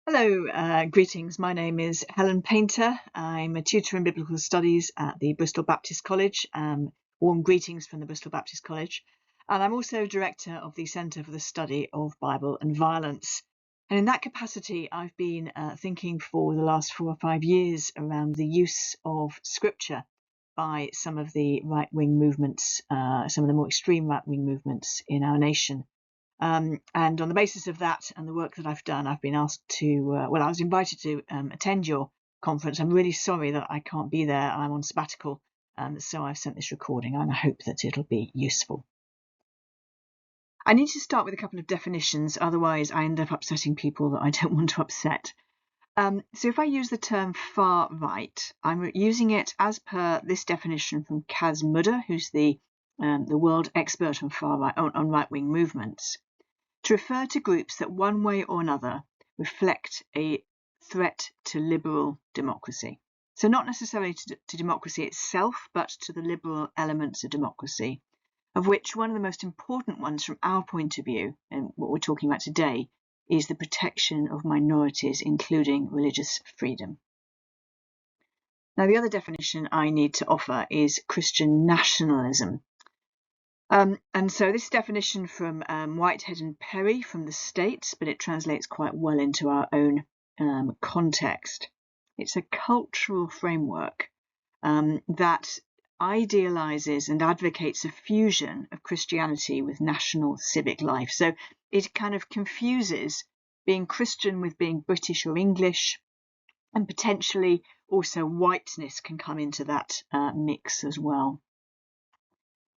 Hello, greetings. My name is Helen Paynter. I'm a tutor in biblical studies at the Bristol Baptist College. Warm greetings from the Bristol Baptist College. And I'm also director of the Centre for the Study of Bible and Violence. And in that capacity, I've been thinking for the last 4 or 5 years around the use of scripture by some of the right-wing movements, some of the more extreme right-wing movements in our nation. And on the basis of that and the work that I've done, I've been asked to, I was invited to attend your conference. I'm really sorry that I can't be there. I'm on sabbatical, so I've sent this recording and I hope that it'll be useful. I need to start with a couple of definitions, otherwise I end up upsetting people that I don't want to upset. So if I use the term far right, I'm using it as per this definition from Kaz Mudder, who's the world expert on on right-wing movements, to refer to groups that one way or another reflect a threat to liberal democracy. So not necessarily to democracy itself, but to the liberal elements of democracy, of which one of the most important ones from our point of view, and what we're talking about today, is the protection of minorities, including religious freedom. Now, the other definition I need to offer is Christian nationalism. And so this definition from Whitehead and Perry from the States, but it translates quite well into our own context. It's a cultural framework that idealizes and advocates a fusion of Christianity with national civic life. So it kind of confuses being Christian with being British or English, and potentially also whiteness can come into that mix as well.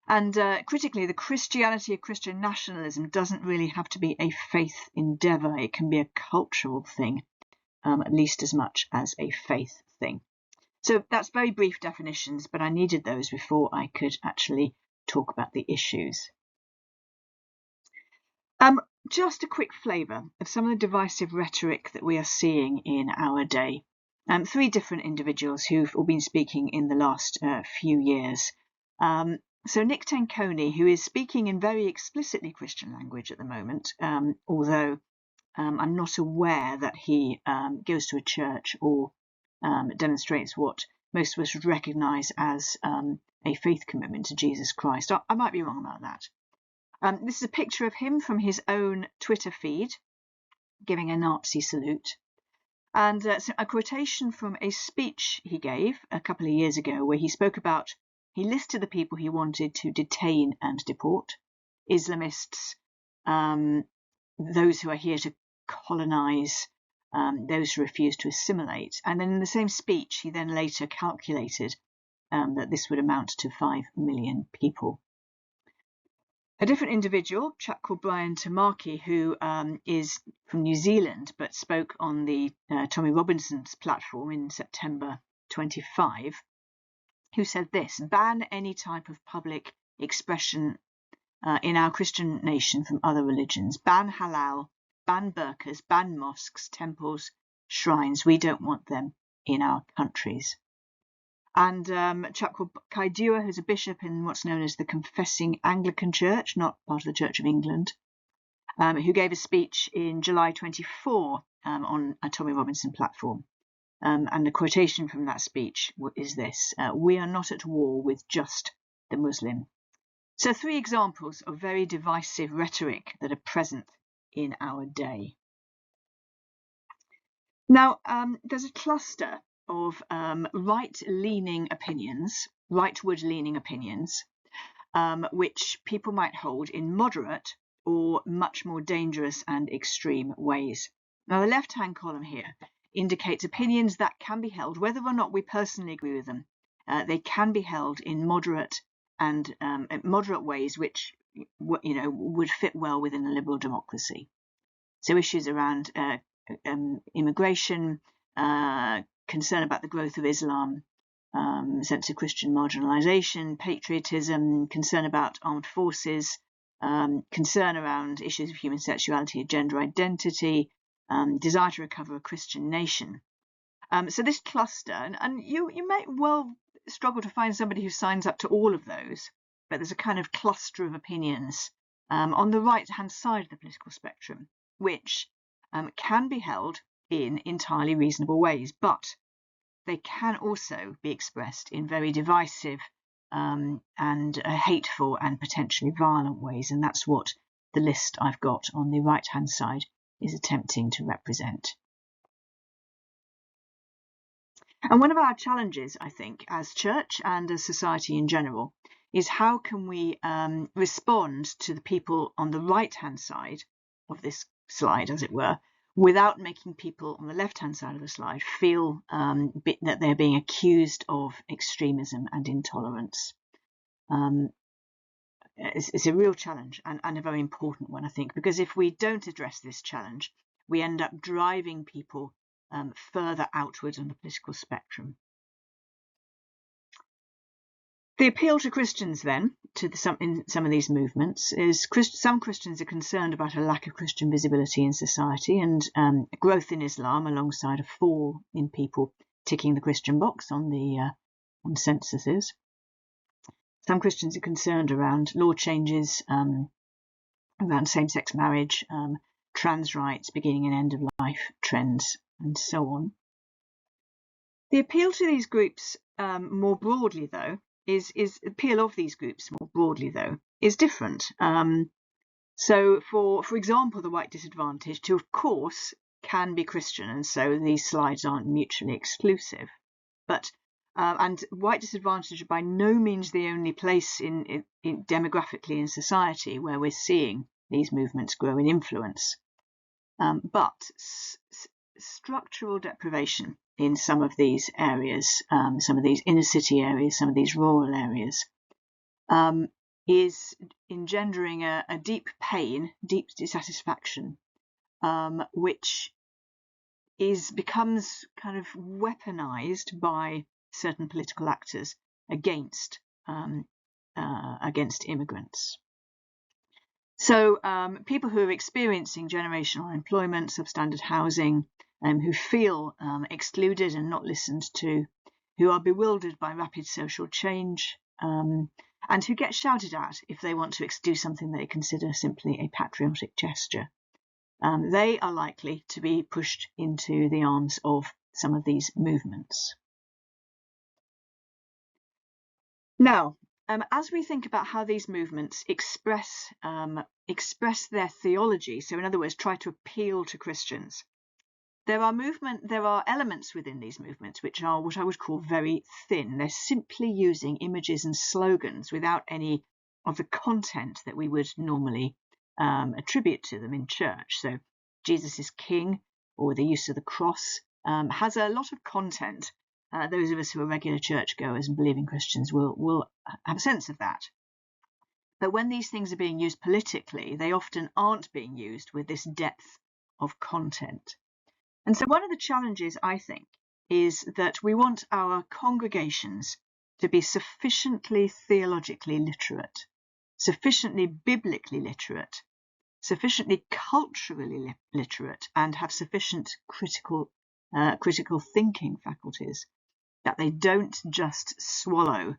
And critically, the Christianity of Christian nationalism doesn't really have to be a faith endeavour. It can be a cultural thing, at least as much as a faith thing. So that's very brief definitions, but I needed those before I could actually talk about the issues. Just a quick flavour of some of the divisive rhetoric that we are seeing in our day. 3 different individuals who've all been speaking in the last few years. So Nick Tenconi, who is speaking in very explicitly Christian language at the moment, although I'm not aware that he goes to a church or demonstrates what most of us would recognise as a faith commitment to Jesus Christ. I might be wrong about that. This is a picture of him from his own Twitter feed, giving a Nazi salute. And so a quotation from a speech he gave a couple of years ago where he spoke about, he listed the people he wanted to detain and deport: Islamists, those who are here to colonise, those who refuse to assimilate. And then in the same speech, he then later calculated that this would amount to 5 million people. A different individual, a chap called Brian Tamaki, who is from New Zealand but spoke on the Tommy Robinson's platform in September 25, who said this: ban any type of public expression in our Christian nation from other religions. Ban halal, ban burqas, ban mosques, temples, shrines. We don't want them in our countries. And a chap called Kai Dewar, who's a bishop in what's known as the Confessing Anglican Church, not part of the Church of England, who gave a speech in July 24 on a Tommy Robinson platform. And the quotation from that speech is this: we are not at war with just the Muslim. So 3 examples of very divisive rhetoric that are present in our day. Now, there's a cluster of rightward-leaning opinions, which people might hold in moderate or much more dangerous and extreme ways. Now, the left-hand column here indicates opinions that can be held, whether or not we personally agree with them. They can be held in moderate ways, which would fit well within a liberal democracy. So issues around immigration, concern about the growth of Islam, sense of Christian marginalisation, patriotism, concern about armed forces, concern around issues of human sexuality, gender identity, desire to recover a Christian nation. So this cluster, and you may well struggle to find somebody who signs up to all of those, but there's a kind of cluster of opinions on the right-hand side of the political spectrum, which can be held in entirely reasonable ways, but they can also be expressed in very divisive and hateful and potentially violent ways, and that's what the list I've got on the right-hand side is attempting to represent. And one of our challenges, I think, as church and as society in general, is how can we respond to the people on the right-hand side of this slide, as it were, without making people on the left-hand side of the slide feel that they're being accused of extremism and intolerance. It's a real challenge and a very important one, I think, because if we don't address this challenge, we end up driving people further outwards on the political spectrum. The appeal to Christians then, in some of these movements, is some Christians are concerned about a lack of Christian visibility in society and growth in Islam alongside a fall in people ticking the Christian box on the on censuses. Some Christians are concerned around law changes, around same-sex marriage, trans rights, beginning and end of life trends, and so on. The appeal to these groups more broadly, though, is appeal of these groups more broadly, though, is different. So, for example, the white disadvantaged, who of course can be Christian, and so these slides aren't mutually exclusive, but and white disadvantaged are by no means the only place in demographically in society where we're seeing these movements grow in influence. But structural deprivation in some of these areas, some of these inner city areas, some of these rural areas, is engendering a deep pain, deep dissatisfaction, which becomes kind of weaponized by certain political actors against immigrants. So people who are experiencing generational unemployment, substandard housing, who feel excluded and not listened to, who are bewildered by rapid social change, and who get shouted at if they want to do something they consider simply a patriotic gesture. They are likely to be pushed into the arms of some of these movements. Now, as we think about how these movements express their theology, so in other words, try to appeal to Christians, there are elements within these movements which are what I would call very thin. They're simply using images and slogans without any of the content that we would normally attribute to them in church. So Jesus is King, or the use of the cross, has a lot of content. Those of us who are regular churchgoers and believing Christians will have a sense of that. But when these things are being used politically, they often aren't being used with this depth of content. And so one of the challenges, I think, is that we want our congregations to be sufficiently theologically literate, sufficiently biblically literate, sufficiently culturally literate, and have sufficient critical thinking faculties that they don't just swallow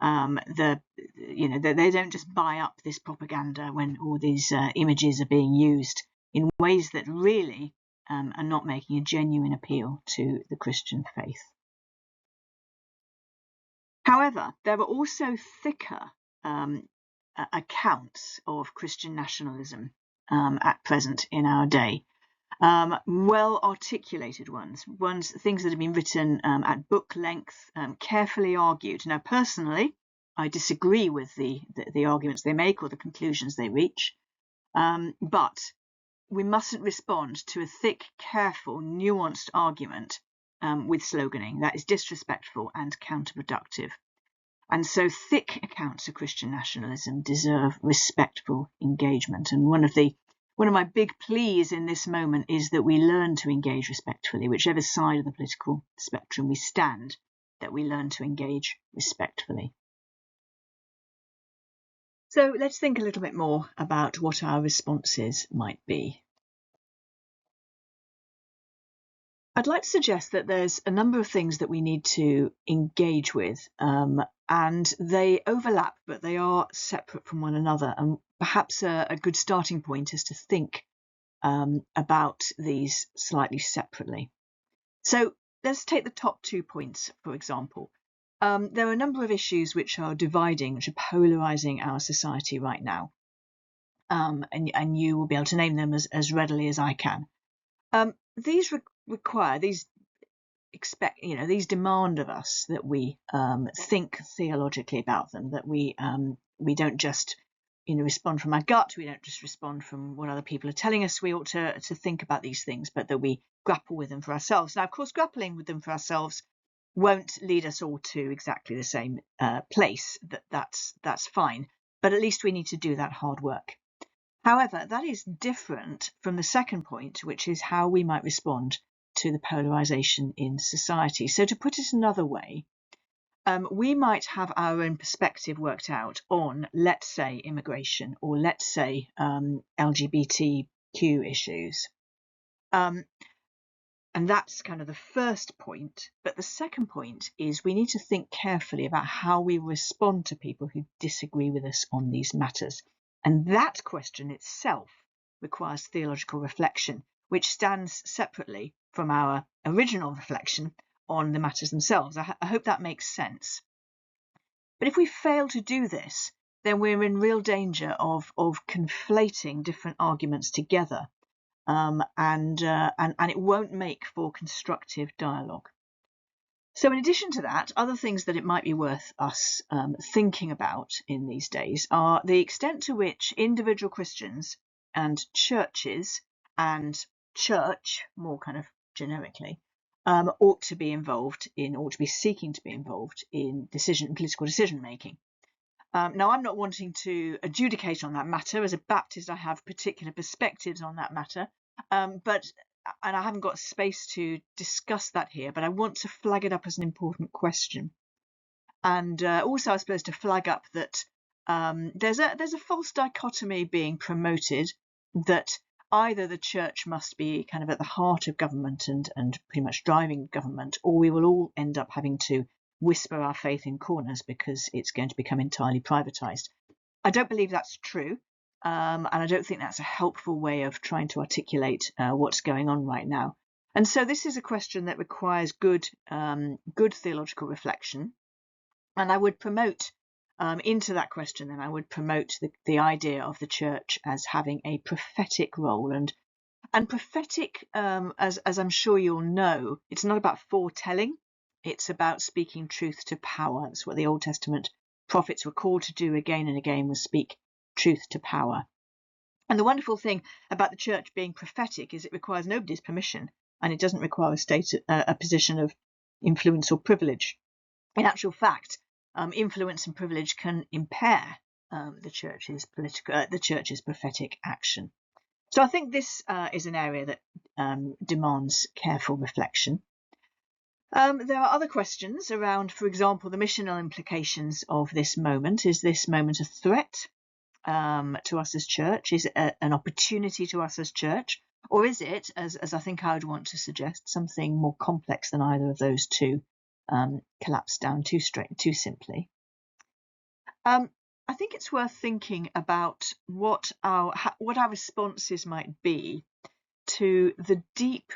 they don't just buy up this propaganda when all these images are being used in ways that really are not making a genuine appeal to the Christian faith. However, there are also thicker accounts of Christian nationalism at present in our day. Well articulated ones, things that have been written at book length, carefully argued. Now, personally, I disagree with the arguments they make or the conclusions they reach, but we mustn't respond to a thick, careful, nuanced argument with sloganing. That is disrespectful and counterproductive. And so thick accounts of Christian nationalism deserve respectful engagement. And one of my big pleas in this moment is that we learn to engage respectfully, whichever side of the political spectrum we stand, that we learn to engage respectfully. So let's think a little bit more about what our responses might be. I'd like to suggest that there's a number of things that we need to engage with, and they overlap, but they are separate from one another. And perhaps a good starting point is to think about these slightly separately. So let's take the top 2 points, for example. There are a number of issues which are dividing, which are polarising our society right now. And you will be able to name them as readily as I can. These these demand of us that we think theologically about them, that we don't just respond from our gut, we don't just respond from what other people are telling us we ought to think about these things, but that we grapple with them for ourselves. Now, of course, grappling with them for ourselves won't lead us all to exactly the same place. That's fine, but at least we need to do that hard work. However, that is different from the second point, which is how we might respond to the polarisation in society. So to put it another way, we might have our own perspective worked out on, let's say, immigration, or let's say LGBTQ issues. And that's kind of the first point. But the second point is we need to think carefully about how we respond to people who disagree with us on these matters. And that question itself requires theological reflection, which stands separately from our original reflection on the matters themselves. I hope that makes sense. But if we fail to do this, then we're in real danger of conflating different arguments together, and it won't make for constructive dialogue. So in addition to that, other things that it might be worth us thinking about in these days are the extent to which individual Christians and churches and church, more kind of generically, ought to be seeking to be involved in political decision making. Now, I'm not wanting to adjudicate on that matter. As a Baptist, I have particular perspectives on that matter, and I haven't got space to discuss that here, but I want to flag it up as an important question. And also, I suppose, to flag up that there's a false dichotomy being promoted that either the church must be kind of at the heart of government and pretty much driving government, or we will all end up having to whisper our faith in corners because it's going to become entirely privatised. I don't believe that's true, and I don't think that's a helpful way of trying to articulate what's going on right now. And so this is a question that requires good theological reflection. And I would promote into that question, then I would promote the idea of the church as having a prophetic role. And prophetic, as I'm sure you'll know, it's not about foretelling. It's about speaking truth to power. That's what the Old Testament prophets were called to do again and again, was speak truth to power. And the wonderful thing about the church being prophetic is it requires nobody's permission, and it doesn't require a position of influence or privilege. In actual fact, influence and privilege can impair the church's prophetic action. So I think this is an area that demands careful reflection. There are other questions around, for example, the missional implications of this moment. Is this moment a threat to us as church? Is it an opportunity to us as church? Or is it, as I think I would want to suggest, something more complex than either of those two collapsed down too simply? I think it's worth thinking about what our responses might be to the deep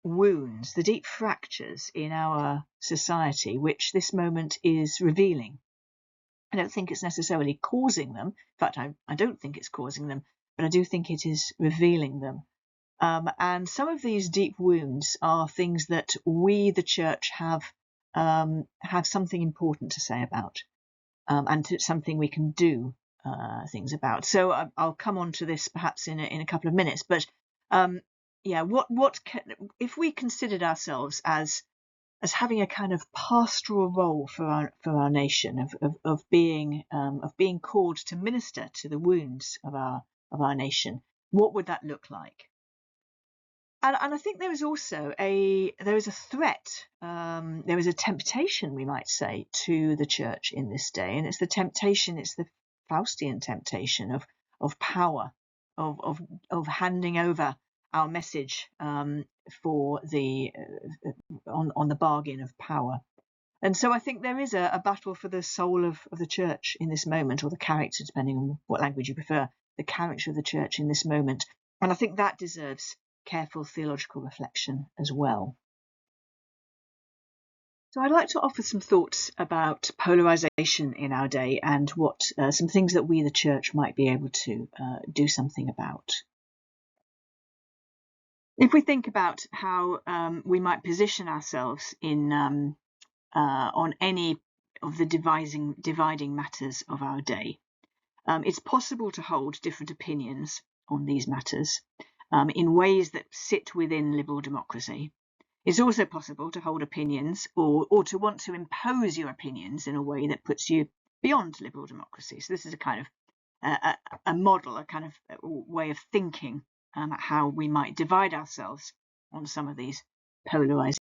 wounds, the deep fractures in our society, which this moment is revealing. I don't think it's necessarily causing them. In fact, I don't think it's causing them, but I do think it is revealing them. And some of these deep wounds are things that we, the church, have something important to say about, and something we can do things about. So I'll come on to this perhaps in a couple of minutes. But if we considered ourselves as having a kind of pastoral role for our nation, of being called to minister to the wounds of our nation, what would that look like? And I think there is also a threat, there is a temptation, we might say, to the church in this day, and it's the Faustian temptation of power, of handing over our message for on the bargain of power. And so I think there is a battle for the soul of the church in this moment, or the character, depending on what language you prefer, the character of the church in this moment, And I think that deserves careful theological reflection as well. So I'd like to offer some thoughts about polarisation in our day and what some things that we, the church, might be able to do something about. If we think about how we might position ourselves in on any of the dividing matters of our day, it's possible to hold different opinions on these matters in ways that sit within liberal democracy. It's also possible to hold opinions or to want to impose your opinions in a way that puts you beyond liberal democracy. So this is a kind of a model, a kind of way of thinking how we might divide ourselves on some of these polarized.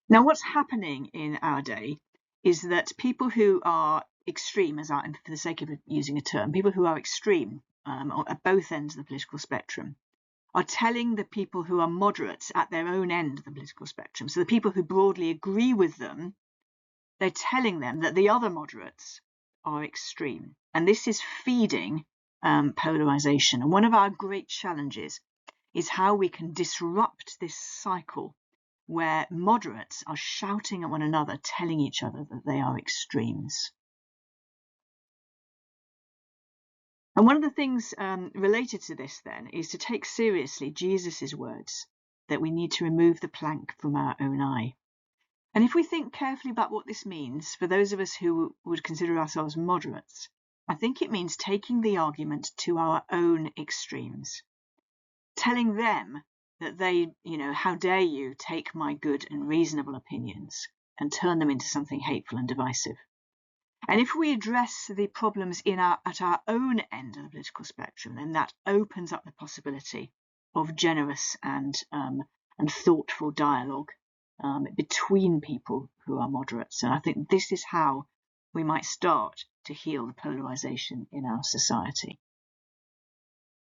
Now, what's happening in our day is that people who are extreme, for the sake of using a term, people who are extreme at both ends of the political spectrum are telling the people who are moderates at their own end of the political spectrum, so the people who broadly agree with them, they're telling them that the other moderates are extreme. And this is feeding polarisation. And one of our great challenges is how we can disrupt this cycle where moderates are shouting at one another, telling each other that they are extremes. And one of the things related to this then is to take seriously Jesus's words that we need to remove the plank from our own eye. And if we think carefully about what this means for those of us who would consider ourselves moderates, I think it means taking the argument to our own extremes, telling them that they, how dare you take my good and reasonable opinions and turn them into something hateful and divisive. And if we address the problems at our own end of the political spectrum, then that opens up the possibility of generous and thoughtful dialogue between people who are moderates. And I think this is how we might start to heal the polarisation in our society.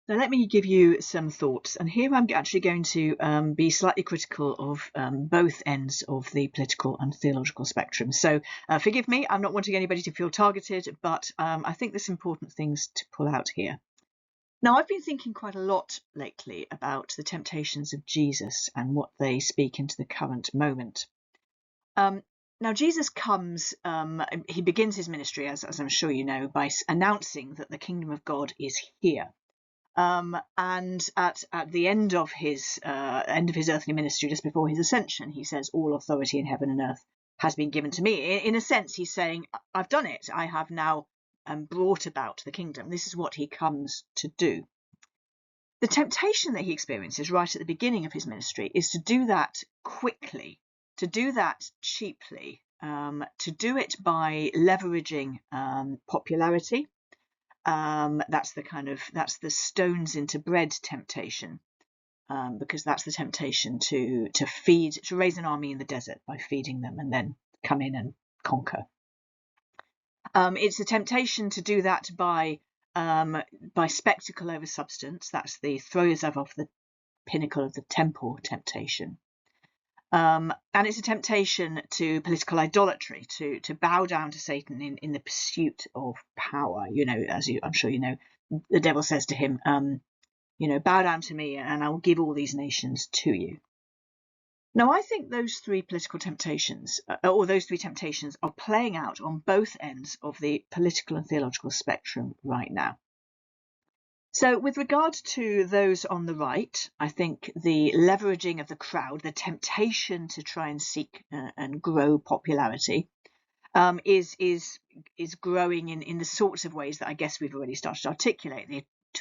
So let me give you some thoughts. And here I'm actually going to be slightly critical of both ends of the political and theological spectrum. So forgive me, I'm not wanting anybody to feel targeted, but I think there's important things to pull out here. Now, I've been thinking quite a lot lately about the temptations of Jesus and what they speak into the current moment. Now, Jesus comes, he begins his ministry, as I'm sure you know, by announcing that the kingdom of God is here. And at the end of his earthly ministry, just before his ascension, he says, all authority in heaven and earth has been given to me. In a sense, he's saying, I've done it. I have now brought about the kingdom. This is what he comes to do. The temptation that he experiences right at the beginning of his ministry is to do that quickly, to do that cheaply, to do it by leveraging popularity. That's the stones into bread temptation, because that's the temptation to raise an army in the desert by feeding them and then come in and conquer. It's a temptation to do that by spectacle over substance. That's the throw yourself off the pinnacle of the temple temptation. And it's a temptation to political idolatry, to bow down to Satan in the pursuit of power. I'm sure you know, the devil says to him, bow down to me and I will give all these nations to you. Now, I think those three political temptations, or those three temptations, are playing out on both ends of the political and theological spectrum right now. So with regard to those on the right, I think the leveraging of the crowd, the temptation to try and seek and grow popularity is growing in the sorts of ways that I guess we've already started to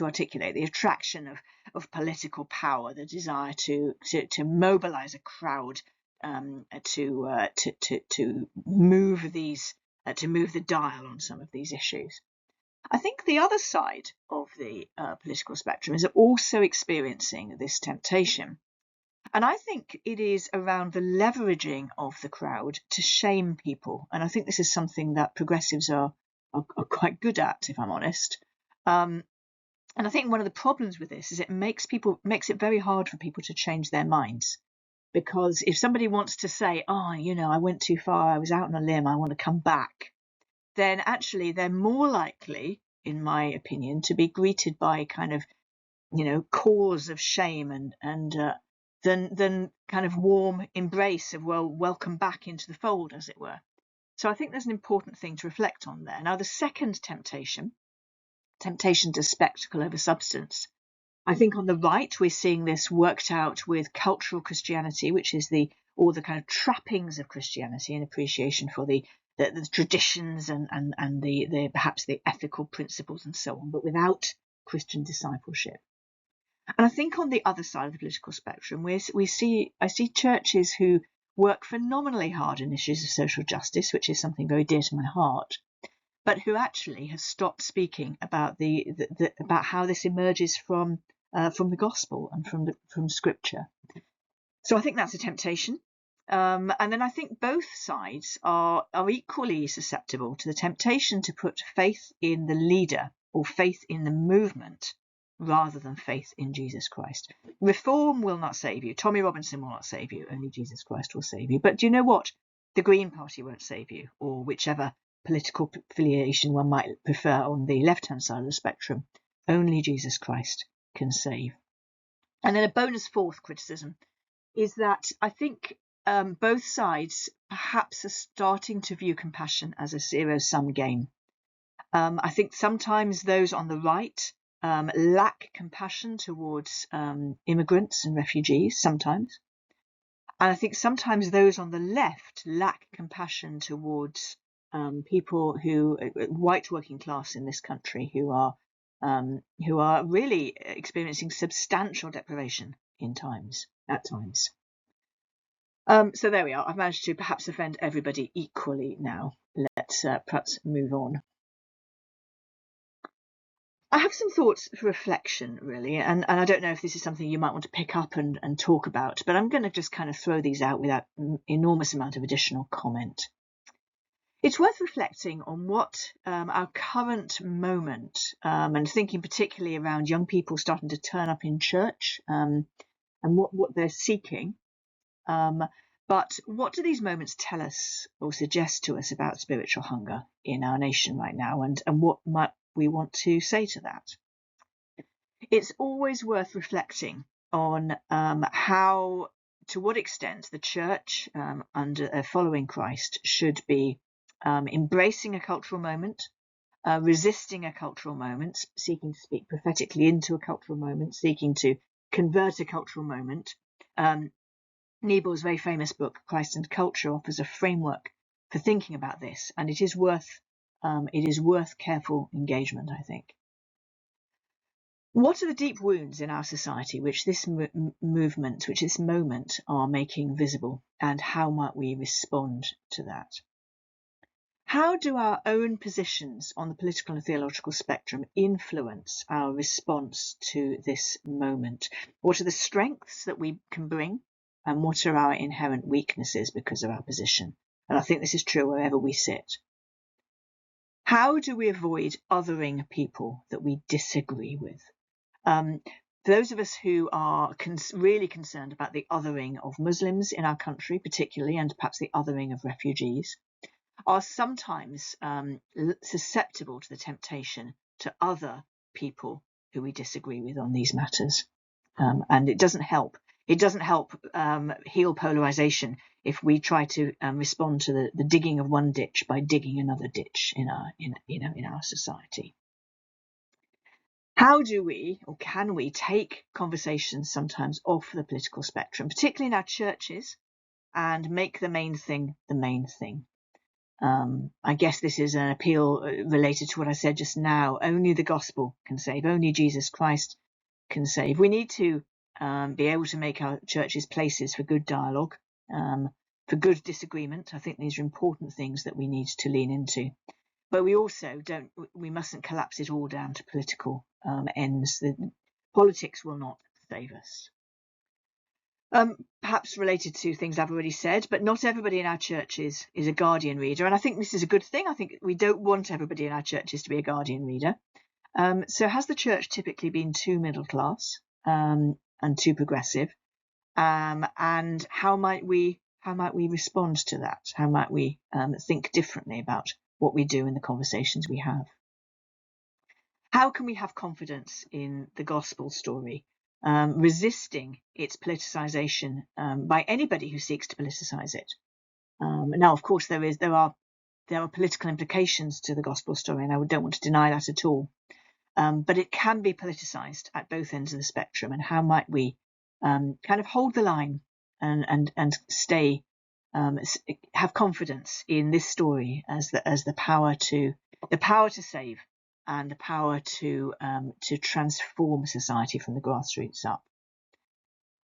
articulate the attraction of political power, the desire to mobilize a crowd to move the dial on some of these issues. I think the other side of the political spectrum is also experiencing this temptation. And I think it is around the leveraging of the crowd to shame people. And I think this is something that progressives are quite good at, if I'm honest. And I think one of the problems with this is it makes it very hard for people to change their minds. Because if somebody wants to say, I went too far, I was out on a limb, I want to come back, then actually they're more likely, in my opinion, to be greeted by kind of cause of shame than kind of warm embrace of, well, welcome back into the fold, as it were. So I think there's an important thing to reflect on there. Now, the second temptation to spectacle over substance, I think on the right we're seeing this worked out with cultural Christianity, which is all the kind of trappings of Christianity and appreciation for the traditions and the perhaps the ethical principles and so on, but without Christian discipleship. And I think on the other side of the political spectrum, I see churches who work phenomenally hard in issues of social justice, which is something very dear to my heart, but who actually have stopped speaking about about how this emerges from the gospel and from scripture. So I think that's a temptation. And then I think both sides are equally susceptible to the temptation to put faith in the leader or faith in the movement rather than faith in Jesus Christ. Reform will not save you. Tommy Robinson will not save you. Only Jesus Christ will save you. But do you know what? The Green Party won't save you, or whichever political affiliation one might prefer on the left-hand side of the spectrum. Only Jesus Christ can save. And then a bonus fourth criticism is that I think both sides perhaps are starting to view compassion as a zero-sum game. I think sometimes those on the right lack compassion towards immigrants and refugees, sometimes. And I think sometimes those on the left lack compassion towards people white working class in this country who are really experiencing substantial deprivation at times. So there we are. I've managed to perhaps offend everybody equally now. Let's perhaps move on. I have some thoughts for reflection, really, and I don't know if this is something you might want to pick up and talk about, but I'm going to just kind of throw these out without an enormous amount of additional comment. It's worth reflecting on what our current moment, and thinking particularly around young people starting to turn up in church and what they're seeking. But what do these moments tell us or suggest to us about spiritual hunger in our nation right now, and what might we want to say to that? It's always worth reflecting on to what extent the church under following Christ should be embracing a cultural moment, resisting a cultural moment, seeking to speak prophetically into a cultural moment, seeking to convert a cultural moment. Niebuhr's very famous book, Christ and Culture, offers a framework for thinking about this, and it is worth careful engagement, I think. What are the deep wounds in our society which this movement, which this moment are making visible, and how might we respond to that? How do our own positions on the political and theological spectrum influence our response to this moment? What are the strengths that we can bring, and what are our inherent weaknesses because of our position? And I think this is true wherever we sit. How do we avoid othering people that we disagree with? Those of us who are really concerned about the othering of Muslims in our country, particularly, and perhaps the othering of refugees, are sometimes susceptible to the temptation to other people who we disagree with on these matters. And it doesn't help. It doesn't help heal polarization if we try to respond to the digging of one ditch by digging another ditch in our society. How do we, or can we, take conversations sometimes off the political spectrum, particularly in our churches, and make the main thing the main thing? I guess this is an appeal related to what I said just now. Only the gospel can save. Only Jesus Christ can save. We need to be able to make our churches places for good dialogue, for good disagreement. I think these are important things that we need to lean into. But we also we mustn't collapse it all down to political ends. Politics will not save us. Perhaps related to things I've already said, but not everybody in our churches is a guardian reader. And I think this is a good thing. I think we don't want everybody in our churches to be a guardian reader. So has the church typically been too middle class and too progressive? And how might we respond to that? How might we think differently about what we do in the conversations we have? How can we have confidence in the gospel story, resisting its politicization by anybody who seeks to politicize it? Now, of course, there are political implications to the gospel story, and I don't want to deny that at all. But it can be politicized at both ends of the spectrum. And how might we kind of hold the line and stay, have confidence in this story as the power to save and the power to transform society from the grassroots up.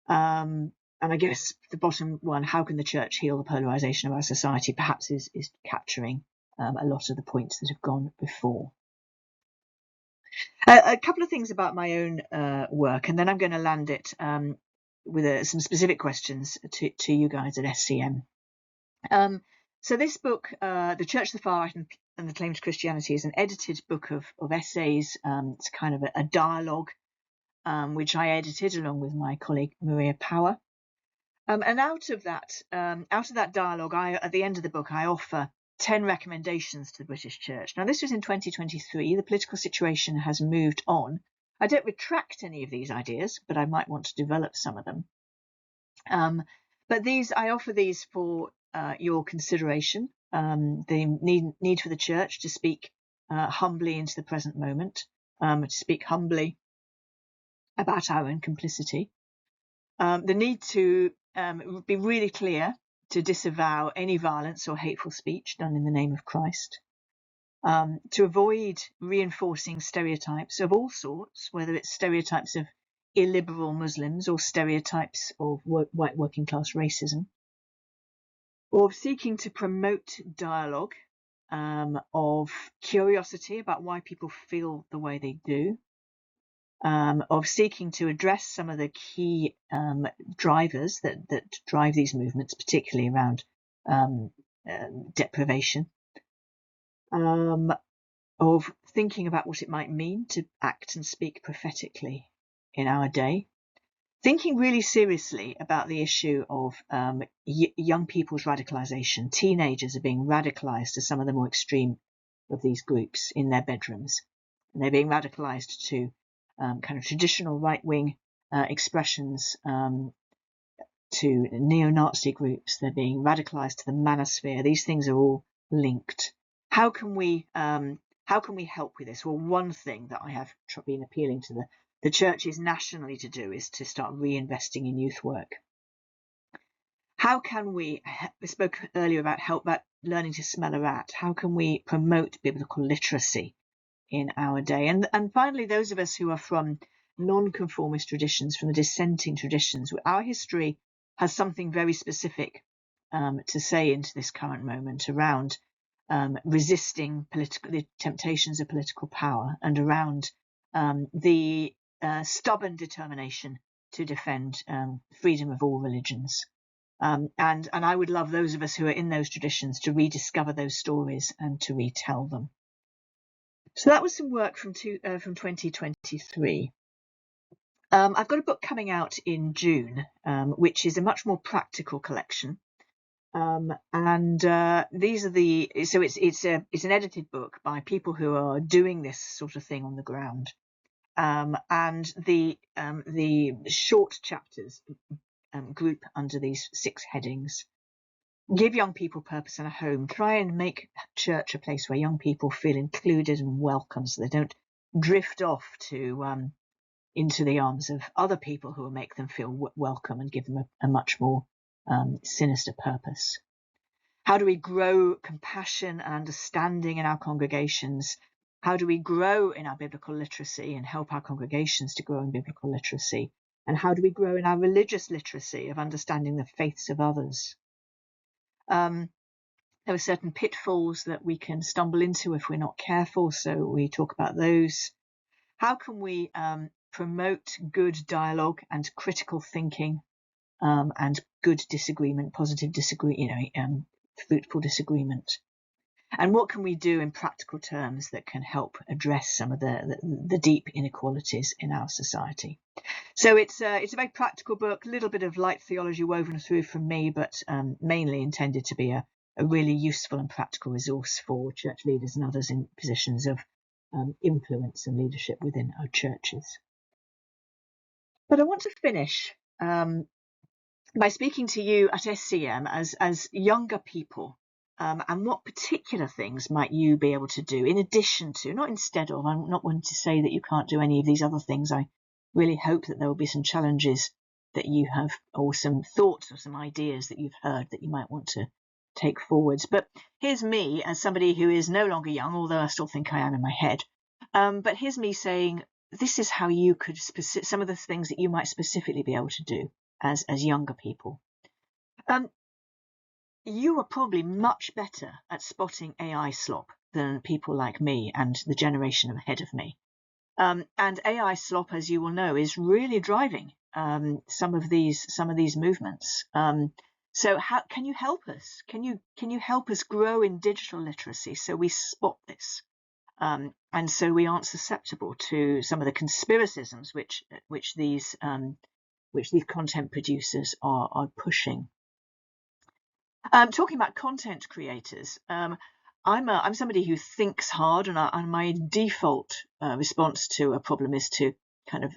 And I guess the bottom one, how can the church heal the polarization of our society, perhaps is capturing a lot of the points that have gone before. A couple of things about my own work, and then I'm going to land it with some specific questions to you guys at SCM. So this book, The Church, the Far Right and the Claim to Christianity, is an edited book of essays. It's kind of a dialogue, which I edited along with my colleague Maria Power. And out of that dialogue, at the end of the book, I offer 10 recommendations to the British Church. Now, this was in 2023. The political situation has moved on. I don't retract any of these ideas, but I might want to develop some of them. But I offer these for your consideration. The need for the church to speak humbly into the present moment, to speak humbly about our own complicity. The need to be really clear to disavow any violence or hateful speech done in the name of Christ, to avoid reinforcing stereotypes of all sorts, whether it's stereotypes of illiberal Muslims or stereotypes of white working class racism, or seeking to promote dialogue, of curiosity about why people feel the way they do, of seeking to address some of the key drivers that drive these movements, particularly around deprivation, of thinking about what it might mean to act and speak prophetically in our day, thinking really seriously about the issue of young people's radicalization. Teenagers are being radicalized to some of the more extreme of these groups in their bedrooms, and they're being radicalized to kind of traditional right-wing expressions, to neo-Nazi groups. They're being radicalized to the manosphere. These things are all linked. How can we help with this? Well, one thing that I have been appealing to the churches nationally to do is to start reinvesting in youth work. How can we spoke earlier about learning to smell a rat. How can we promote biblical literacy in our day? And finally, those of us who are from non-conformist traditions, from the dissenting traditions, our history has something very specific to say into this current moment around resisting the temptations of political power, and around the stubborn determination to defend freedom of all religions. And I would love those of us who are in those traditions to rediscover those stories and to retell them. So that was some work from 2023. I've got a book coming out in June, which is a much more practical collection. These are it's an edited book by people who are doing this sort of thing on the ground. And the short chapters group under these 6 headings. Give young people purpose and a home. Try and make church a place where young people feel included and welcome, so they don't drift off to into the arms of other people who will make them feel welcome and give them a much more sinister purpose. How do we grow compassion and understanding in our congregations? How do we grow in our biblical literacy and help our congregations to grow in biblical literacy? And how do we grow in our religious literacy of understanding the faiths of others? There are certain pitfalls that we can stumble into if we're not careful, so we talk about those. How can we promote good dialogue and critical thinking, and good disagreement, positive fruitful disagreement? And what can we do in practical terms that can help address some of the deep inequalities in our society? So it's a very practical book, a little bit of light theology woven through from me, but mainly intended to be a really useful and practical resource for church leaders and others in positions of influence and leadership within our churches. But I want to finish by speaking to you at SCM as younger people, and what particular things might you be able to do in addition to, not instead of. I'm not wanting to say that you can't do any of these other things. I really hope that there will be some challenges that you have, or some thoughts or some ideas that you've heard that you might want to take forwards. But here's me as somebody who is no longer young, although I still think I am in my head. But here's me saying, this is how you could, some of the things that you might specifically be able to do as younger people. You are probably much better at spotting AI slop than people like me and the generation ahead of me. And AI slop, as you will know, is really driving some of these movements. So how can you help us? Can you help us grow in digital literacy so we spot this, and so we aren't susceptible to some of the conspiracisms which these content producers are pushing. Talking about content creators, I'm somebody who thinks hard, and my default response to a problem is to kind of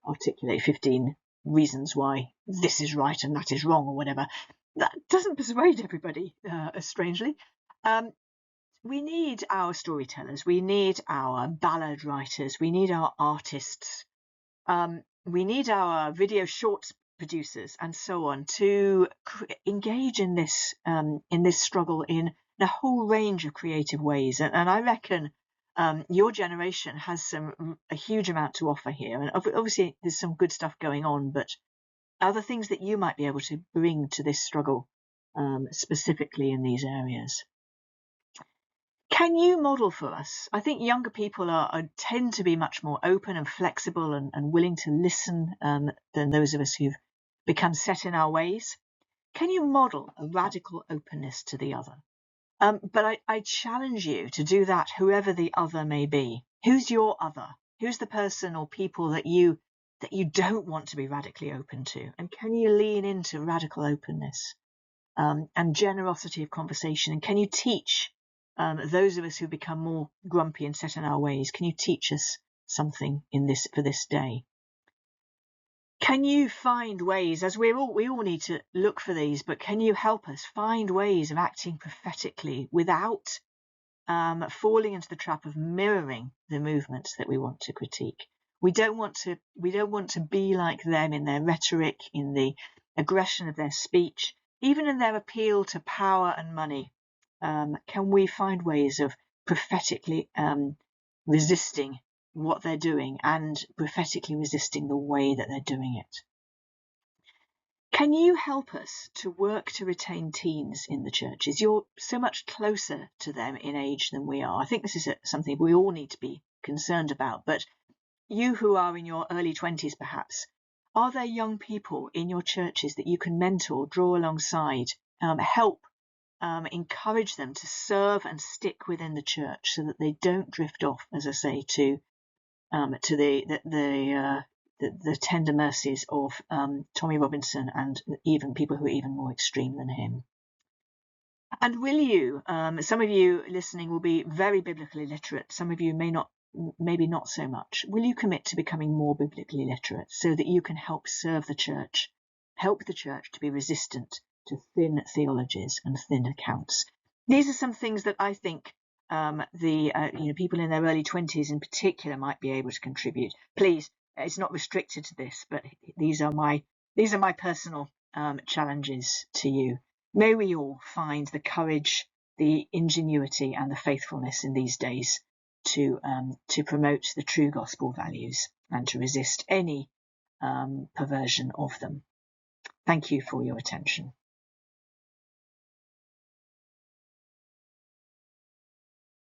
articulate 15 reasons why this is right and that is wrong, or whatever. That doesn't persuade everybody, strangely. We need our storytellers, we need our ballad writers, we need our artists, we need our video shorts producers and so on to engage in this struggle in a whole range of creative ways. And I reckon your generation has a huge amount to offer here. And obviously there's some good stuff going on, but other things that you might be able to bring to this struggle, specifically in these areas. Can you model for us? I think younger people tend to be much more open and flexible and willing to listen than those of us who've become set in our ways. Can you model a radical openness to the other? But I challenge you to do that, whoever the other may be. Who's your other? Who's the person or people that you don't want to be radically open to? And can you lean into radical openness and generosity of conversation? And can you teach those of us who become more grumpy and set in our ways? Can you teach us something for this day? Can you find ways, as we all need to look for these, but can you help us find ways of acting prophetically without falling into the trap of mirroring the movements that we want to critique? We don't want to be like them in their rhetoric, in the aggression of their speech, even in their appeal to power and money. Can we find ways of prophetically resisting what they're doing and prophetically resisting the way that they're doing it? Can you help us to work to retain teens in the churches? You're so much closer to them in age than we are. I think this is something we all need to be concerned about. But you who are in your early 20s, perhaps, are there young people in your churches that you can mentor, draw alongside, help, encourage them to serve and stick within the church so that they don't drift off, as I say, to the tender mercies of Tommy Robinson and even people who are even more extreme than him? And will you, some of you listening will be very biblically literate, some of you maybe not so much. Will you commit to becoming more biblically literate so that you can help serve the church, help the church to be resistant to thin theologies and thin accounts? These are some things that I think people in their early 20s in particular might be able to contribute. Please, it's not restricted to this, but these are my personal challenges to you. May we all find the courage, the ingenuity, and the faithfulness in these days to promote the true gospel values and to resist any perversion of them. Thank you for your attention.